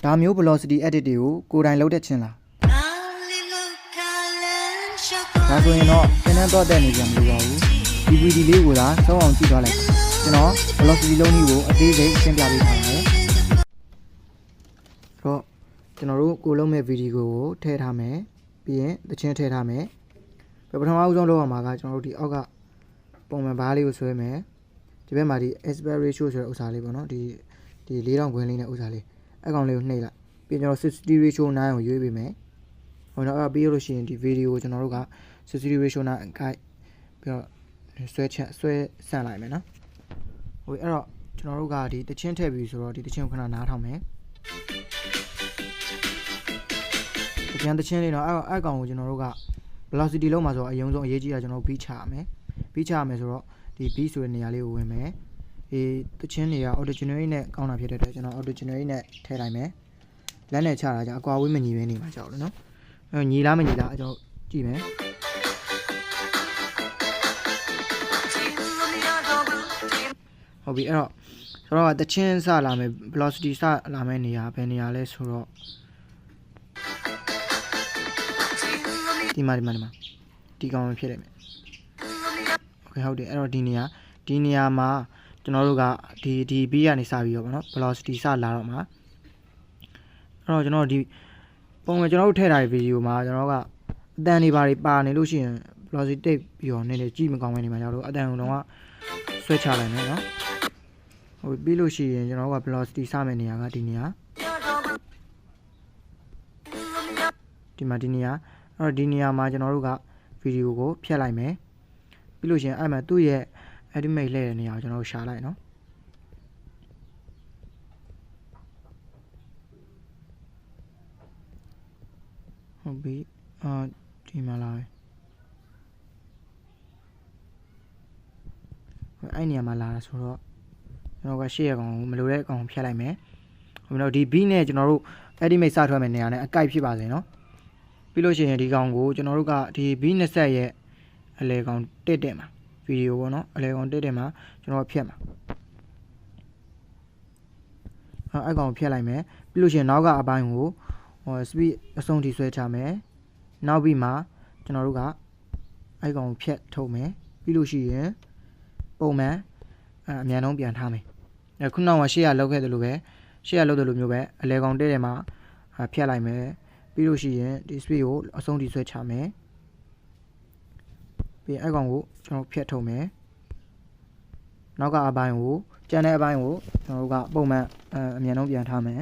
ဒါမျိုး velocity edit တွေကိုကိုယ်တိုင်လုပ်တတ်ခြင်းလားဒါဆိုရင်တော့သင်တန်းတော့တက်နေကြမလို့ပါဘူး DVD လေးကိုသာစောအောင်ကြည့်သွားလိုက်ကျွန်တော် velocity လုံးကြီးကိုအသေးစိတ်ရှင်းပြပေးထားပါတယ်တော့ကျွန်တော်တို့ကိုလုံးမဲ့ video ကိုထည့်ထားမယ်ပြီးရင်သချင်းထည့်ထားမယ်ပထမအဆုံးလုပ်ရမှာကကျွန်တော်တို့ဒီအောက်ကပုံမှန်ဘားလေးကိုဆွဲမယ်ဒီဘက်မှာဒီ aspect ratio ဆိုတဲ့ဥစ္စာလေးပေါ့နော်ဒီ4000ခွင်းလေးနဲ့ဥစ္စာလေးအကောင်လေးကိုနှိပ်လိုက်ပြီးကျွန်တော်60 ratio 9ကိုရွေးပေးမယ်ဟိုတော့ပြီးလို့ရှိရင်ဒီ video ကိုကျွန်တော်တို့က60 ratio 9အကိုက်ပြီးတော့ဆွဲဆန့်လိုက်မယ်နော်ဟိုအဲ့တော့ကျွန်တော်တို့ကဒီတချင်းထည့်ပြီးဆိုတော့ဒီတချင်းကိုခဏနားထောင်မယ်တချင်းလေးတော့အဲ့ကောင်ကိုကျွန်တော်တို့က velocity လုံးမှာဆိုတော့အရင်ဆုံးအရေးကြီးတာကျွန်တော်တို့ beat ချရမယ်ဆိုတော့ဒီ beat ဆိုတဲ့နေရာလေးကိုဝင်မယ်တချင်းတွေက original နဲ့ကောင်းတာဖြစ်တဲ့အတွက်ကျွန်တော် original နဲ့ထည့်လိုက်မယ်လက်နဲ့ချတာကြအကွာဝေးမညီပဲနေမှာကြောက်လို့နော်ညီလားမညီလားကျွန်တော်ကြည့်မယ်ဟုတ်ပြီအဲ့တော့ကျွန်တော်ကတချင်းစလာမယ် velocity စလာမယ်နေရာဘယ်နေရာလဲဆိုတော့ဒီမှာဒီကောင်ဖြစ်လိုက်မယ်โอเคဟုတ်တယ်အဲ့တော့ဒီနေရာမှာကျွန်တော်တို့ကဒီ B ကနေစပြီးတော့ဗောနော် velocity စလာတော့မှာအဲ့တော့ကျွန်တော်ဒီပုံမှန်ကျွန်တော်တို့ထည့်ထားတဲ့ video မှာကျွန်တော်ကအတန်တွေပါနေလို့ရှိရင် velocity တိတ်ပြီးတော့နည်းနည်းကြည့်မကောင်းပဲနေမှာကြောက်လို့အတန်ကတော့ဆွဲချလိုက်မယ်နော်ဟိုပြီးလို့ရှိရင်ကျွန်တော်က velocity စမယ့်နေရာကဒီနေရာဒီနေရာအဲ့တော့ဒီနေရာမှာကျွန်တော်တို့က video ကိုဖျက်လိုက်မယ်ပြီးလို့ရှိရင်အဲ့မှာသူ့ရဲ့ estimate လှည့်တဲ့နေရာကိုကျွန်တော်တို့ရှာလိုက်နော်ဟုတ်ပြီဒီမှာလာပဲအဲ့နေရာမှာလာတာဆိုတော့ကျွန်တော်ကရှေ့ရကောင်မလိုတဲ့အကောင်ဖျက်လိုက်မယ်ဟိုတော့ဒီ B နဲ့ကျွန်တော်တို့ estimate စထွက်မယ့်နေရာနဲ့အကိုက်ဖြစ်ပါစေနော်ပြီးလို့ရှိရင်ဒီကောင်ကိုကျွန်တော်တို့ကဒီ B20 ရဲ့အလဲကောင်တက်မှာဗီဒီယိုပေါ့နော်အလဲကောင်တက်မှာကျွန်တော်ဖြတ်မှာအဲ့ကောင်ဖြတ်လိုက်မယ်ပြီးလို့ရှိရင်နောက်ကအပိုင်းကိုspeed အဆုံးထိဆွဲချမယ်နောက်ပြီးမှကျွန်တော်တို့ကအဲ့ကောင်ဖြတ်ထုတ်မယ်ပြီးလို့ရှိရင်ပုံမှန်အမြန်ဆုံးပြန်ထားမယ်ခုနောက်မှာရှေ့ကလောက်ခဲ့တယ်လို့ပဲရှေ့ကလောက်တယ်လို့မျိုးပဲအလဲကောင်တက်မှာဖြတ်လိုက်မယ်ပြီးလို့ရှိရင်ဒီ speed ကိုအဆုံးထိဆွဲချမယ်ပြီးအဲ့ကောင်ကိုကျွန်တော်ဖြတ်ထုတ်မယ်နောက်ကအပိုင်းကိုကျန်တဲ့အပိုင်းကိုကျွန်တော်တို့ကပုံမှန်အမြန်ဆုံးပြန်ထားမယ်